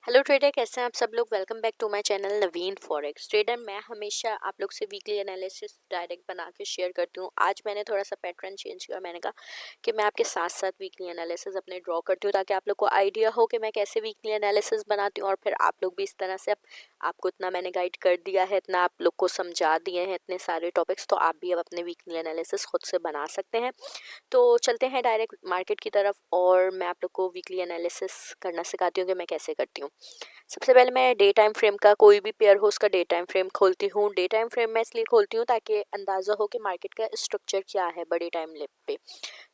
Hello trader, कैसे हैं आप सब लोग। Welcome back to my channel Naveen forex trader. मैं हमेशा आप लोग से वीकली एनालिसिस डायरेक्ट बना के शेयर करती हूँ। आज मैंने थोड़ा सा पैटर्न चेंज किया। मैंने कहा कि मैं आपके साथ साथ वीकली एनालिसिस अपने ड्रॉ करती हूँ ताकि आप लोग को आइडिया हो कि मैं कैसे वीकली एनालिसिस बनाती हूँ और फिर आप लोग भी इस तरह से आपको इतना मैंने गाइड कर दिया है, इतना आप लोग को समझा दिए हैं इतने सारे टॉपिक्स, तो आप भी अब अपने वीकली एनालिसिस खुद से बना सकते हैं। तो चलते हैं डायरेक्ट मार्केट की तरफ और मैं आप लोग को वीकली एनालिसिस करना सिखाती हूँ कि मैं कैसे करती हूँ। सबसे पहले मैं डे टाइम फ्रेम का, कोई भी पेयर हो उसका डे टाइम फ्रेम खोलती हूँ। डे टाइम फ्रेम मैं इसलिए खोलती हूँ ताकि अंदाज़ा हो कि मार्केट का स्ट्रक्चर क्या है बड़े टाइम लेप पे।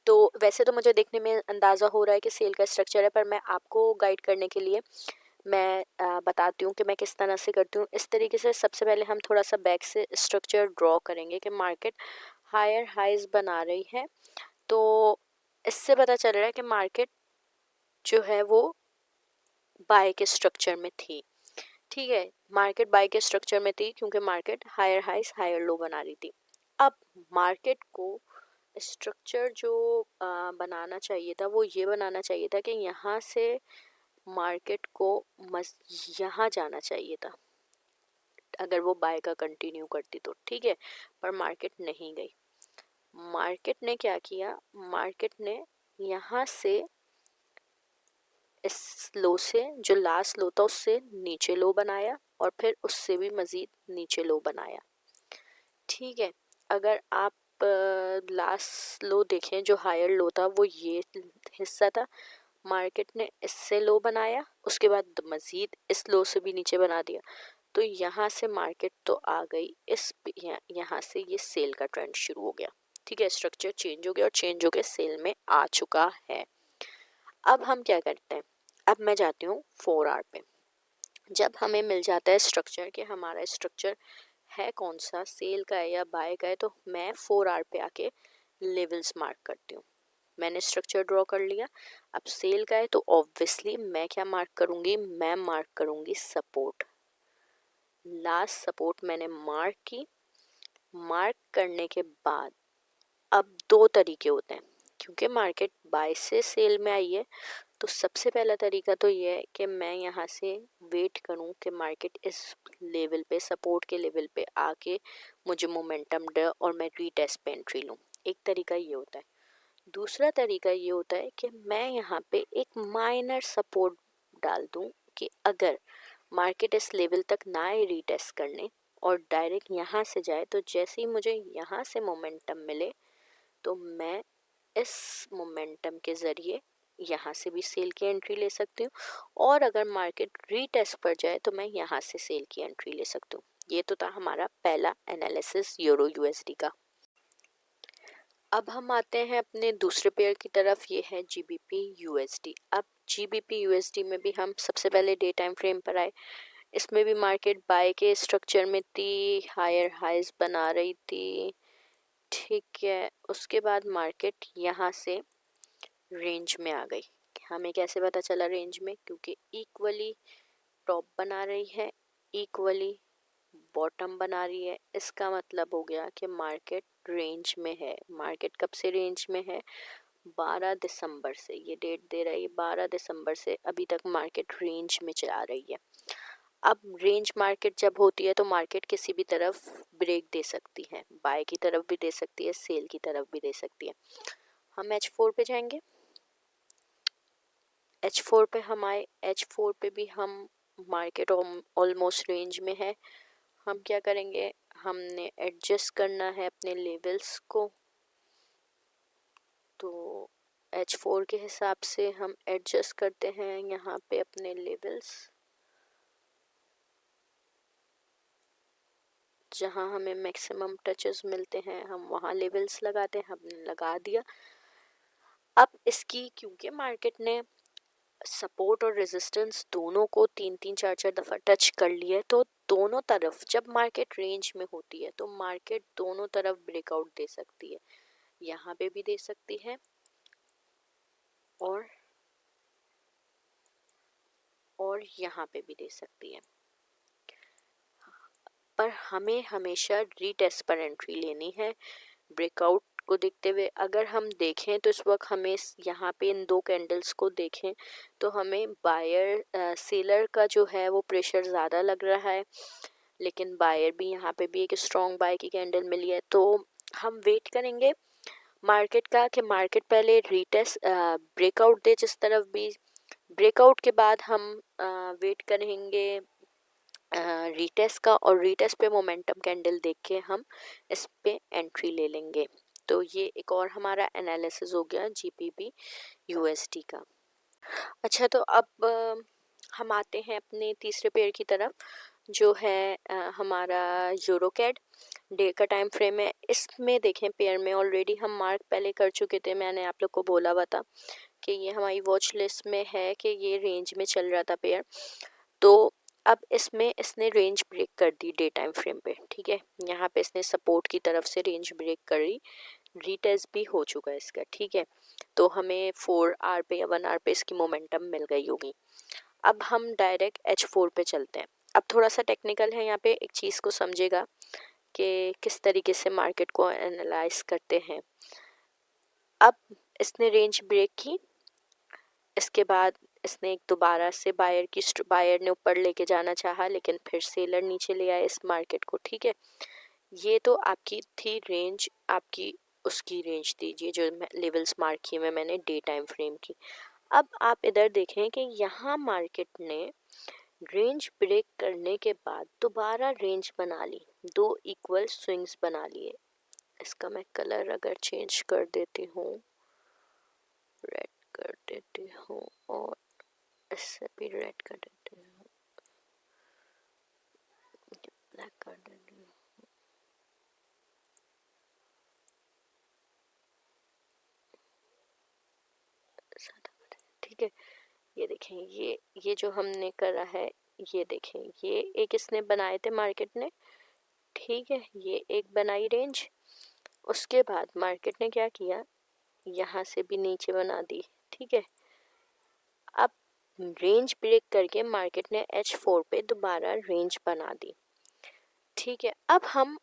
तो वैसे तो मुझे देखने में अंदाज़ा हो रहा है कि सेल का स्ट्रक्चर है, पर मैं आपको गाइड करने के लिए मैं बताती हूँ कि मैं किस तरह से करती हूँ। इस तरीके से सबसे पहले हम थोड़ा सा बैक से स्ट्रक्चर ड्रॉ करेंगे कि मार्केट हायर हाइज बना रही है। तो इससे पता चल रहा है कि मार्केट जो है वो बाय के स्ट्रक्चर में थी। ठीक है, मार्केट बाय के स्ट्रक्चर में थी क्योंकि मार्केट हायर हाइस हायर लो बना रही थी। अब मार्केट को स्ट्रक्चर जो बनाना चाहिए था वो ये बनाना चाहिए था कि यहाँ से मार्केट को यहाँ जाना चाहिए था अगर वो बाय का कंटिन्यू करती तो। ठीक है, पर मार्केट नहीं गई। मार्केट ने क्या किया, मार्केट ने यहाँ से इस लो से, जो लास्ट लो था उससे नीचे लो बनाया और फिर उससे भी मजीद नीचे लो बनाया। ठीक है, अगर आप लास्ट लो देखें जो हायर लो था वो ये हिस्सा था। मार्केट ने इससे लो बनाया, उसके बाद मजीद इस लो से भी नीचे बना दिया। तो यहाँ से मार्केट तो आ गई इस यहाँ से ये सेल का ट्रेंड शुरू हो गया। ठीक है, स्ट्रक्चर चेंज हो गया और चेंज हो के सेल में आ चुका है। अब हम क्या करते हैं, अब मैं जाती हूँ 4 आवर पे। जब हमें मिल जाता है स्ट्रक्चर कि हमारा स्ट्रक्चर है कौन सा, सेल का है या बाय का है, तो मैं 4 आवर पे आके लेवल्स मार्क करती हूँ। मैंने स्ट्रक्चर ड्रॉ कर लिया। अब सेल का है तो ऑब्वियसली मैं क्या मार्क करूँगी, मैं मार्क करूँगी सपोर्ट। लास्ट सपोर्ट मैंने मार्क की। मार्क करने के बाद अब दो तरीके होते हैं, क्योंकि मार्केट बाय से सेल में आई है तो सबसे पहला तरीका तो ये है कि मैं यहाँ से वेट करूँ कि मार्केट इस लेवल पे, सपोर्ट के लेवल पे आके मुझे मोमेंटम दे और मैं रीटेस्ट पे एंट्री लूँ। एक तरीका ये होता है। दूसरा तरीका ये होता है कि मैं यहाँ पे एक माइनर सपोर्ट डाल दूँ कि अगर मार्केट इस लेवल तक ना आए रीटेस्ट करने और डायरेक्ट यहाँ से जाए, तो जैसे ही मुझे यहाँ से मोमेंटम मिले तो मैं इस मोमेंटम के ज़रिए यहाँ से भी सेल की एंट्री ले सकती हूँ और अगर मार्केट रीटेस्ट पर जाए तो मैं यहाँ से सेल की एंट्री ले सकती हूँ। ये तो था हमारा पहला एनालिसिस यूरो यूएसडी का। अब हम आते हैं अपने दूसरे पेयर की तरफ, ये है जीबीपी यूएसडी। अब जीबीपी यूएसडी में भी हम सबसे पहले डे टाइम फ्रेम पर आए। इसमें भी मार्केट बाय के स्ट्रक्चर में थी, हायर हाइज बना रही थी। ठीक है, उसके बाद मार्केट यहाँ से रेंज में आ गई। हमें कैसे पता चला रेंज में, क्योंकि इक्वली टॉप बना रही है, इक्वली बॉटम बना रही है। इसका मतलब हो गया कि मार्केट रेंज में है। मार्केट कब से रेंज में है, 12 दिसंबर से। ये डेट दे रहा है 12 दिसंबर से अभी तक मार्केट रेंज में चला रही है। अब रेंज मार्केट जब होती है तो मार्केट किसी भी तरफ ब्रेक दे सकती है, बाय की तरफ भी दे सकती है, सेल की तरफ भी दे सकती है। हम H4 पे जाएंगे। H4 पे हम आए। H4 पे भी हम मार्केट ऑलमोस्ट रेंज में है। हम क्या करेंगे, हमने एडजस्ट करना है अपने लेवल्स को। तो H4 के हिसाब से हम एडजस्ट करते हैं यहाँ पे अपने लेवल्स। जहाँ हमें मैक्सिमम टचेस मिलते हैं हम वहाँ लेवल्स लगाते हैं। हमने लगा दिया। अब इसकी, क्योंकि मार्केट ने सपोर्ट और रेजिस्टेंस दोनों को 3-3 4-4 दफ़ा टच कर लिया है, तो दोनों तरफ जब मार्केट रेंज में होती है तो मार्केट दोनों तरफ ब्रेकआउट दे सकती है। यहाँ पे भी दे सकती है और यहाँ पे भी दे सकती है, पर हमें हमेशा रीटेस्ट पर एंट्री लेनी है। ब्रेकआउट को देखते हुए अगर हम देखें तो इस वक्त हमें यहाँ पे इन दो कैंडल्स को देखें तो हमें बायर सेलर का जो है वो प्रेशर ज़्यादा लग रहा है, लेकिन बायर भी यहाँ पे भी एक स्ट्रॉन्ग बाय की कैंडल मिली है। तो हम वेट करेंगे मार्केट का कि मार्केट पहले रीटेस्ट ब्रेकआउट दे, जिस तरफ भी ब्रेकआउट के बाद हम वेट करेंगे रीटेस्ट का, और रीटेस्ट पे मोमेंटम कैंडल देख के हम इस पे एंट्री ले लेंगे। तो ये एक और हमारा एनालिसिस हो गया जीपीपी यूएसडी का। अच्छा, तो अब हम आते हैं अपने तीसरे पेयर की तरफ, जो है हमारा यूरोकैड। डे का टाइम फ्रेम है। इसमें देखें पेयर में ऑलरेडी हम मार्क पहले कर चुके थे, मैंने आप लोग को बोला हुआ था कि ये हमारी वॉच लिस्ट में है कि ये रेंज में चल रहा था पेयर। तो अब इसमें इसने रेंज ब्रेक कर दी डे टाइम फ्रेम पे, ठीक है। यहाँ पे इसने सपोर्ट की तरफ से रेंज ब्रेक करी, रीटेस्ट भी हो चुका है इसका, ठीक है। तो हमें 4 आवर पे या 1 आवर पे इसकी मोमेंटम मिल गई होगी। अब हम डायरेक्ट H4 पे चलते हैं। अब थोड़ा सा टेक्निकल है, यहाँ पे एक चीज़ को समझेगा कि किस तरीके से मार्केट को एनालाइज करते हैं। अब इसने रेंज ब्रेक की, इसके बाद इसने एक दोबारा से बायर ने ऊपर लेके जाना चाहा, लेकिन फिर सेलर नीचे ले आए इस मार्केट को, ठीक है। ये तो आपकी थी रेंज, आपकी उसकी रेंज थी, ये जो लेवल्स मार्क किए हुए मैंने डे टाइम फ्रेम की। अब आप इधर देखें कि यहाँ मार्केट ने रेंज ब्रेक करने के बाद दोबारा रेंज बना ली, दो इक्वल स्विंग्स बना लिए। इसका मैं कलर अगर चेंज कर देती हूँ, रेड कर देती हूँ और इससे भी रेड कर देती हूँ, ब्लैक कर देती हूँ। ठीक है, ये देखें, ये जो हमने करा है, ये देखें, ये एक इसने बनाए थे मार्केट ने, ठीक है। ये एक बनाई रेंज, उसके बाद मार्केट ने क्या किया, यहाँ से भी नीचे बना दी, ठीक है। अब रेंज ब्रेक करके मार्केट ने H4 पे दोबारा रेंज बना दी, ठीक है। अब हम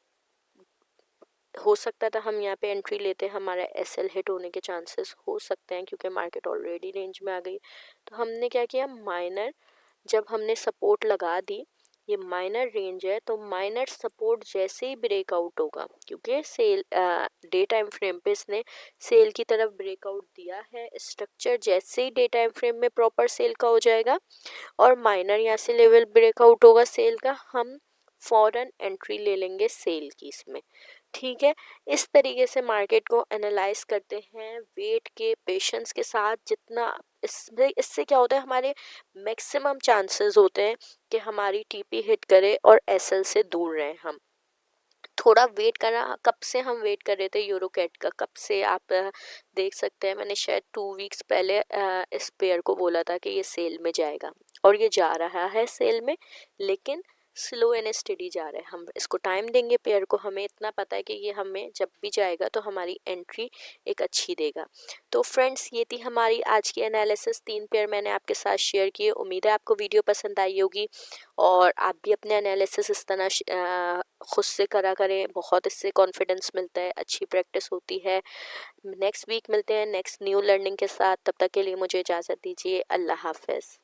हो सकता था हम यहाँ पे एंट्री लेते, हमारा एसएल हिट होने के चांसेस हो सकते हैं क्योंकि मार्केट ऑलरेडी रेंज में आ गई। तो हमने क्या किया, माइनर, जब हमने सपोर्ट लगा दी, ये माइनर रेंज है, तो माइनर सपोर्ट जैसे ही ब्रेकआउट होगा, क्योंकि सेल डे टाइम फ्रेम पे इसने सेल की तरफ ब्रेकआउट दिया है, स्ट्रक्चर जैसे ही डे टाइम फ्रेम में प्रॉपर सेल का हो जाएगा और माइनर यहाँ से लेवल ब्रेकआउट होगा सेल का, हम फौरन एंट्री ले लेंगे सेल की इसमें, ठीक है। इस तरीके से मार्केट को एनालाइज करते हैं वेट के, पेशेंस के साथ। जितना इससे क्या होता है, हमारे मैक्सिमम चांसेस होते हैं कि हमारी टीपी हिट करे और एसएल से दूर रहें हम। थोड़ा वेट करना, कब से हम वेट कर रहे थे यूरोकैट का, कब से आप देख सकते हैं, मैंने शायद 2 वीक्स पहले इस पेयर को बोला था कि ये सेल में जाएगा, और ये जा रहा है सेल में, लेकिन स्लो एंड स्टेडी जा रहा है। हम इसको टाइम देंगे पेयर को, हमें इतना पता है कि ये हमें जब भी जाएगा तो हमारी एंट्री एक अच्छी देगा। तो फ्रेंड्स, ये थी हमारी आज की एनालिसिस, 3 पेयर मैंने आपके साथ शेयर किए। उम्मीद है आपको वीडियो पसंद आई होगी और आप भी अपने एनालिसिस इस तरह खुद से करा करें, बहुत इससे कॉन्फिडेंस मिलता है, अच्छी प्रैक्टिस होती है। नेक्स्ट वीक मिलते हैं नेक्स्ट न्यू लर्निंग के साथ, तब तक के लिए मुझे इजाज़त दीजिए। अल्लाह हाफ़िज़।